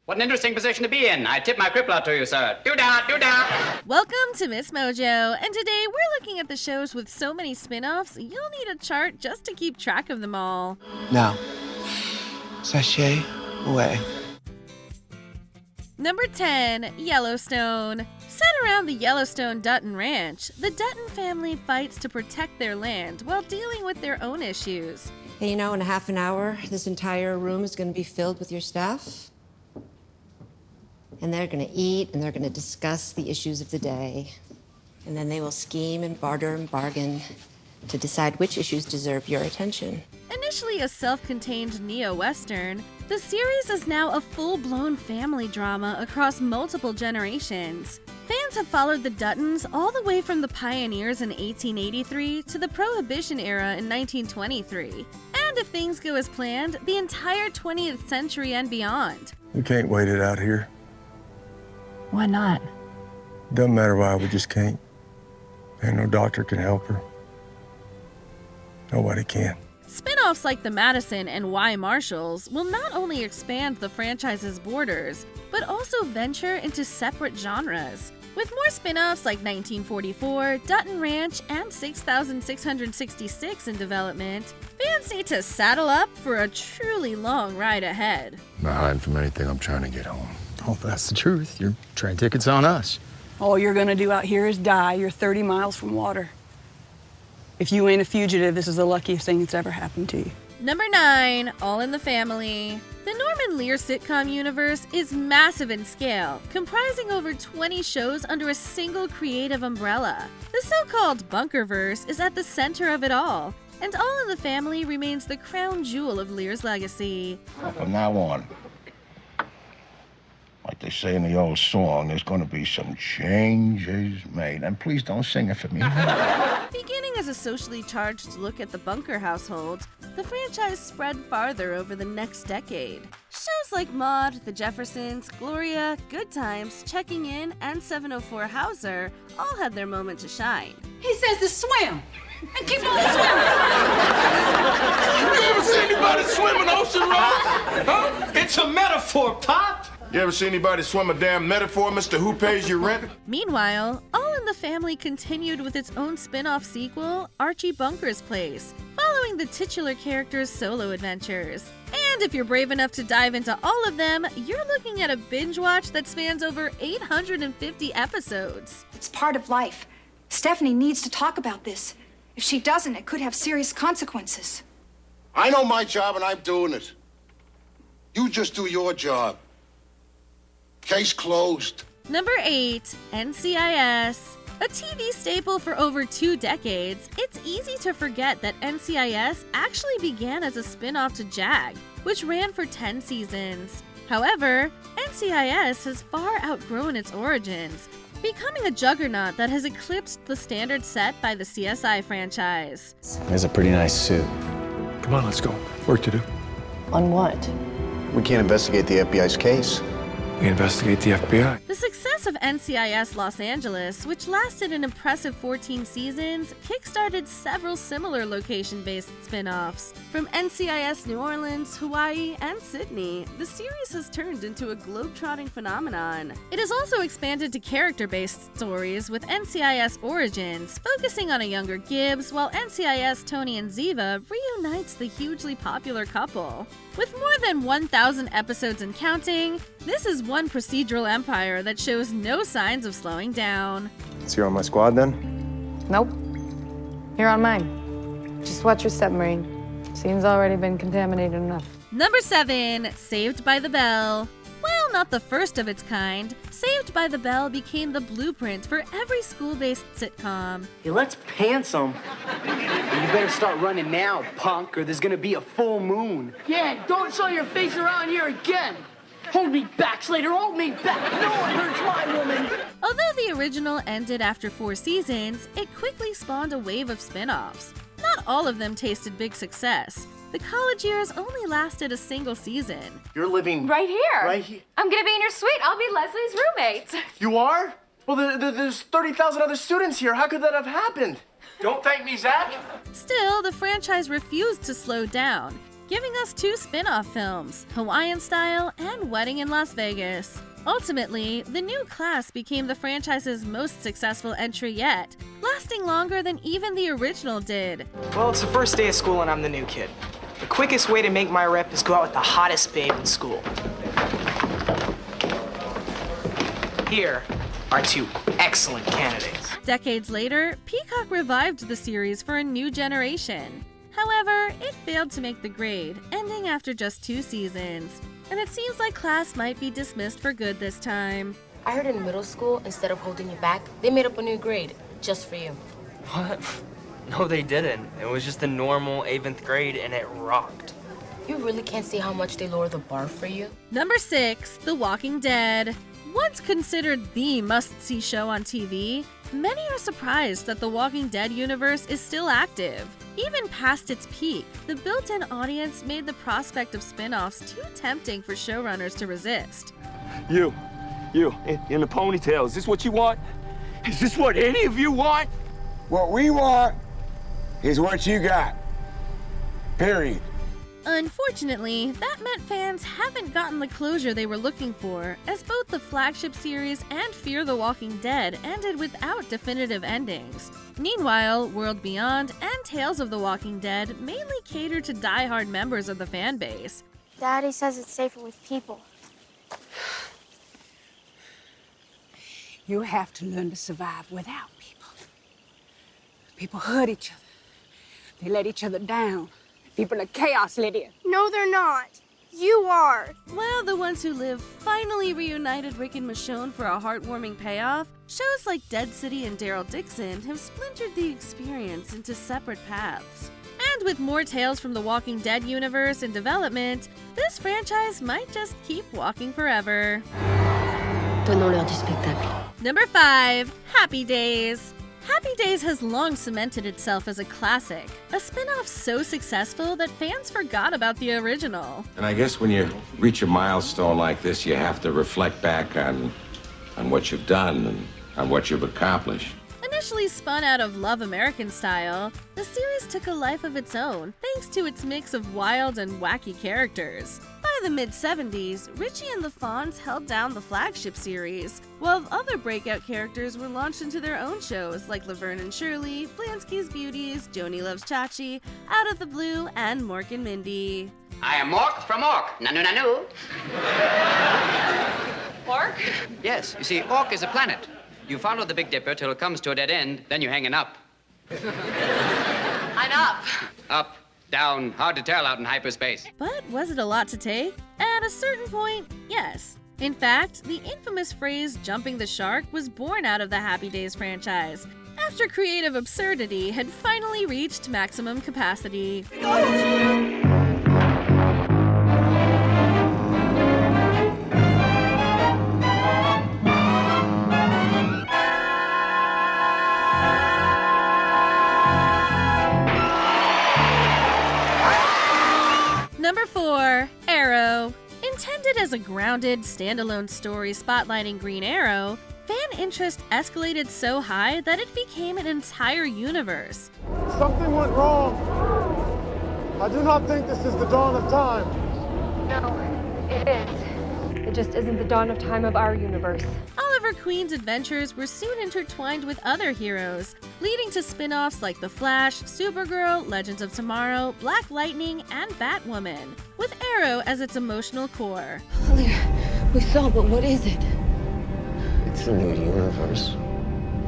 What an interesting position to be in. I tip my crippler to you, sir. Do-da, do-da. Welcome to MsMojo, and today we're looking at the shows with so many spin-offs, you'll need a chart just to keep track of them all. Now, sashay away. Number 10, Yellowstone. Set around the Yellowstone Dutton Ranch, the Dutton family fights to protect their land while dealing with their own issues. Hey, you know, in a half an hour, this entire room is going to be filled with your staff. And they're going to eat, and they're going to discuss the issues of the day. And then they will scheme and barter and bargain to decide which issues deserve your attention. Initially a self-contained neo-western, the series is now a full-blown family drama across multiple generations. Fans have followed the Duttons all the way from the pioneers in 1883 to the Prohibition era in 1923. And if things go as planned, the entire 20th century and beyond. We can't wait it out here. Why not? Doesn't matter why, we just can't. Ain't no doctor can help her. Nobody can. Spin-offs like The Madison and Y Marshalls will not only expand the franchise's borders, but also venture into separate genres. With more spin-offs like 1944, Dutton Ranch, and 6666 in development, fans need to saddle up for a truly long ride ahead. I'm not hiding from anything, I'm trying to get home. Oh, that's the truth. Your train ticket's on us. All you're gonna do out here is die. You're 30 miles from water. If you ain't a fugitive, this is the luckiest thing that's ever happened to you. Number 9, All in the Family. The Norman Lear sitcom universe is massive in scale, comprising over 20 shows under a single creative umbrella. The so-called Bunkerverse is at the center of it all, and All in the Family remains the crown jewel of Lear's legacy. From now on, like they say in the old song, there's going to be some changes made. And please don't sing it for me. Beginning as a socially charged look at the Bunker household, the franchise spread farther over the next decade. Shows like Maude, The Jeffersons, Gloria, Good Times, Checking In, and 704 Hauser all had their moment to shine. He says to swim. And keep on swimming. You ever see anybody swim in Ocean Road? Huh? It's a metaphor, Pop. You ever see anybody swim a damn metaphor, Mr. Who Pays Your Rent? Meanwhile, All in the Family continued with its own spin-off sequel, Archie Bunker's Place, following the titular character's solo adventures. And if you're brave enough to dive into all of them, you're looking at a binge watch that spans over 850 episodes. It's part of life. Stephanie needs to talk about this. If she doesn't, it could have serious consequences. I know my job and I'm doing it. You just do your job. Case closed. Number 8, NCIS. A TV staple for over 2 decades, it's easy to forget that NCIS actually began as a spin-off to JAG, which ran for 10 seasons. However, NCIS has far outgrown its origins, becoming a juggernaut that has eclipsed the standard set by the CSI franchise. It's a pretty nice suit. Come on, let's go. Work to do. On what? We can't investigate the FBI's case. We investigate the FBI. The success of NCIS Los Angeles, which lasted an impressive 14 seasons, kickstarted several similar location-based spin-offs. From NCIS New Orleans, Hawaii, and Sydney, the series has turned into a globe-trotting phenomenon. It has also expanded to character-based stories with NCIS Origins, focusing on a younger Gibbs, while NCIS Tony and Ziva reunites the hugely popular couple. With more than 1,000 episodes and counting, this is one procedural empire that shows no signs of slowing down. So you're on my squad then? Nope. You're on mine. Just watch your submarine. Scene's already been contaminated enough. Number 7, Saved by the Bell. While not the first of its kind, Saved by the Bell became the blueprint for every school-based sitcom. Hey, let's pants them. You better start running now, punk, or there's gonna be a full moon. Yeah, don't show your face around here again. Hold me back, Slater, hold me back. No one hurts my woman. Although the original ended after 4 seasons, it quickly spawned a wave of spin-offs. Not all of them tasted big success. The college years only lasted a single season. You're living right here. Right here. I'm gonna be in your suite. I'll be Leslie's roommate. You are? Well, there's 30,000 other students here. How could that have happened? Don't thank me, Zach. Still, the franchise refused to slow down. giving us 2 spin-off films, Hawaiian Style and Wedding in Las Vegas. Ultimately, the new class became the franchise's most successful entry yet, lasting longer than even the original did. Well, it's the first day of school and I'm the new kid. The quickest way to make my rep is go out with the hottest babe in school. Here are 2 excellent candidates. Decades later, Peacock revived the series for a new generation. However, it failed to make the grade, ending after just 2 seasons. And it seems like class might be dismissed for good this time. I heard in middle school, instead of holding you back, they made up a new grade, just for you. What? No, they didn't. It was just a normal 8th grade, and it rocked. You really can't see how much they lower the bar for you? Number 6, The Walking Dead. Once considered the must-see show on TV, many are surprised that the Walking Dead universe is still active. Even past its peak, the built-in audience made the prospect of spin-offs too tempting for showrunners to resist. You, in the ponytail, is this what you want? Is this what any of you want? What we want is what you got. Period. Unfortunately, that meant fans haven't gotten the closure they were looking for, as both the flagship series and Fear the Walking Dead ended without definitive endings. Meanwhile, World Beyond and Tales of the Walking Dead mainly cater to die-hard members of the fan base. Daddy says it's safer with people. You have to learn to survive without people. People hurt each other. They let each other down. People are chaos, Lydia. No, they're not. You are. While the ones who live finally reunited Rick and Michonne for a heartwarming payoff, shows like Dead City and Daryl Dixon have splintered the experience into separate paths. And with more tales from the Walking Dead universe in development, this franchise might just keep walking forever. Donnons-leur du spectacle. Number 5, Happy Days. Happy Days has long cemented itself as a classic, a spin-off so successful that fans forgot about the original. And I guess when you reach a milestone like this, you have to reflect back on what you've done and on what you've accomplished. Initially spun out of Love American Style, the series took a life of its own thanks to its mix of wild and wacky characters. By the mid-70s, Richie and the Fonz held down the flagship series, while other breakout characters were launched into their own shows like Laverne and Shirley, Blansky's Beauties, Joni Loves Chachi, Out of the Blue, and Mork and Mindy. I am Mork from Ork. Nanu nanu. Ork? Yes, you see, Ork is a planet. You follow the Big Dipper till it comes to a dead end, then you hang an up. I'm up. Up, down, hard to tell out in hyperspace. But was it a lot to take? At a certain point, yes. In fact, the infamous phrase jumping the shark was born out of the Happy Days franchise, after creative absurdity had finally reached maximum capacity. Number 4, Arrow. Intended as a grounded, standalone story spotlighting Green Arrow, fan interest escalated so high that it became an entire universe. Something went wrong. I do not think this is the dawn of time. No, it is. It just isn't the dawn of time of our universe. Oliver Queen's adventures were soon intertwined with other heroes, leading to spin-offs like The Flash, Supergirl, Legends of Tomorrow, Black Lightning, and Batwoman, with Arrow as its emotional core. We saw, but what is it? It's a new universe.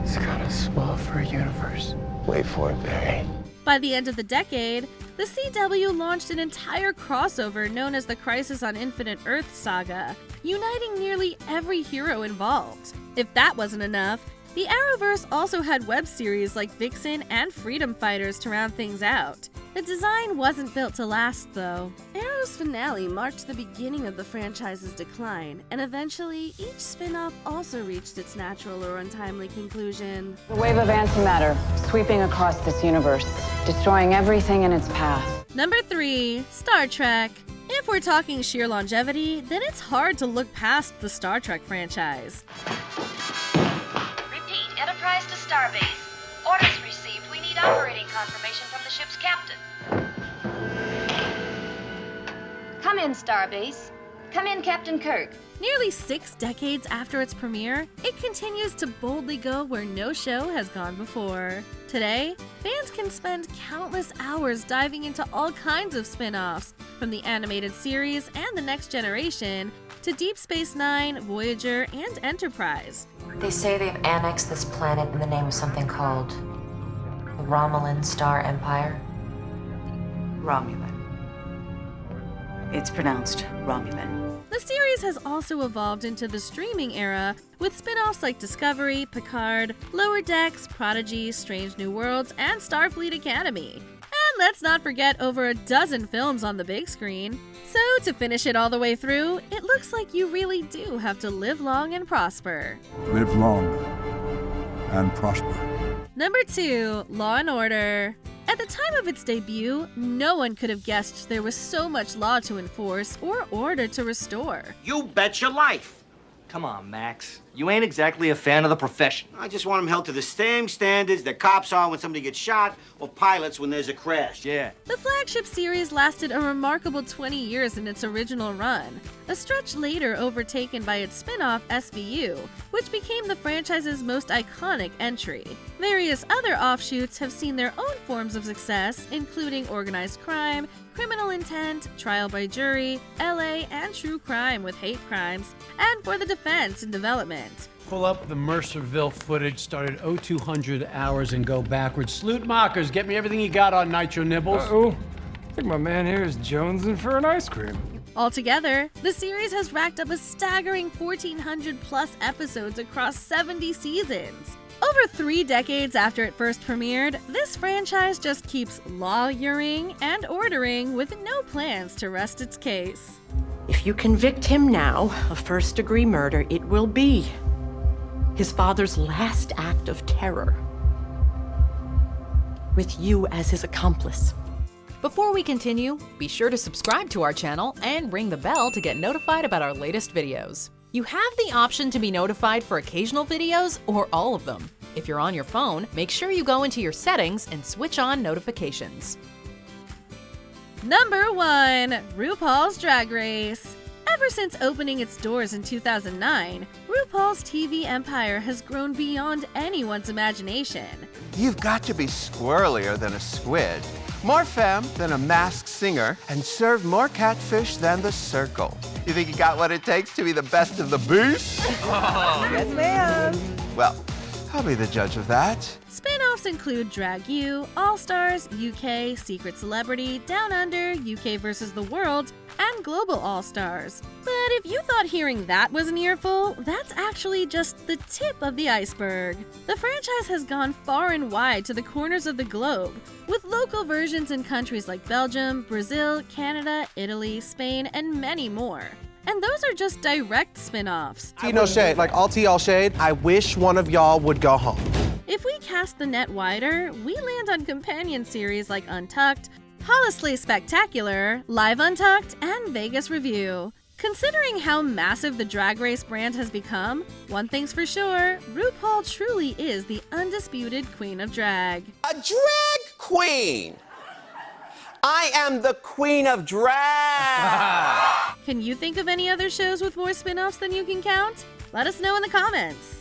It's kind of small for a universe. Wait for it, Barry. By the end of the decade, the CW launched an entire crossover known as the Crisis on Infinite Earth saga, uniting nearly every hero involved. If that wasn't enough, the Arrowverse also had web series like Vixen and Freedom Fighters to round things out. The design wasn't built to last, though. Arrow's finale marked the beginning of the franchise's decline, and eventually, each spin-off also reached its natural or untimely conclusion. The wave of antimatter sweeping across this universe, destroying everything in its path. Number 3, Star Trek. If we're talking sheer longevity, then it's hard to look past the Star Trek franchise. Repeat, Enterprise to Starbase. Orders received. We need operating confirmation from the ship's captain. Come in, Starbase. Come in, Captain Kirk. Nearly 6 decades after its premiere, it continues to boldly go where no show has gone before. Today, fans can spend countless hours diving into all kinds of spin-offs, from the animated series and The Next Generation to Deep Space Nine, Voyager, and Enterprise. They say they've annexed this planet in the name of something called the Romulan Star Empire. Romulan. It's pronounced Romulan. The series has also evolved into the streaming era, with spin-offs like Discovery, Picard, Lower Decks, Prodigy, Strange New Worlds, and Starfleet Academy. And let's not forget over a dozen films on the big screen. So to finish it all the way through, it looks like you really do have to live long and prosper. Live long and prosper. Number 2, Law and Order. At the time of its debut, no one could have guessed there was so much law to enforce or order to restore. You bet your life. Come on, Max. You ain't exactly a fan of the profession. I just want them held to the same standards that cops are when somebody gets shot or pilots when there's a crash. Yeah. The flagship series lasted a remarkable 20 years in its original run, a stretch later overtaken by its spin-off SVU, which became the franchise's most iconic entry. Various other offshoots have seen their own forms of success, including organized crime, criminal intent, trial by jury, LA, and true crime with hate crimes, and for the defense and development. Pull up the Mercerville footage, start at 0200 hours and go backwards. Salute mockers, get me everything you got on Nitro Nibbles. Uh-oh. I think my man here is jonesing for an ice cream. Altogether, the series has racked up a staggering 1,400 plus episodes across 70 seasons. Over 3 decades after it first premiered, this franchise just keeps lawyering and ordering with no plans to rest its case. If you convict him now of first-degree murder, it will be his father's last act of terror, with you as his accomplice. Before we continue, be sure to subscribe to our channel and ring the bell to get notified about our latest videos. You have the option to be notified for occasional videos or all of them. If you're on your phone, make sure you go into your settings and switch on notifications. Number 1, RuPaul's Drag Race. Ever since opening its doors in 2009, RuPaul's TV empire has grown beyond anyone's imagination. You've got to be squirrelier than a squid, more femme than a masked singer, and serve more catfish than the circle. You think you got what it takes to be the best of the beast? Yes, ma'am. Well, I'll be the judge of that. Spin-offs include Drag U, All Stars, UK, Secret Celebrity, Down Under, UK vs. the World, and Global All Stars. But if you thought hearing that was an earful, that's actually just the tip of the iceberg. The franchise has gone far and wide to the corners of the globe, with local versions in countries like Belgium, Brazil, Canada, Italy, Spain, and many more. And those are just direct spin-offs. Tea, no shade. Like, all tea, all shade. I wish one of y'all would go home. If we cast the net wider, we land on companion series like Untucked, Hollisley Spectacular, Live Untucked, and Vegas Review. Considering how massive the Drag Race brand has become, one thing's for sure, RuPaul truly is the undisputed queen of drag. A drag queen! I am the queen of drag! Can you think of any other shows with more spin-offs than you can count? Let us know in the comments.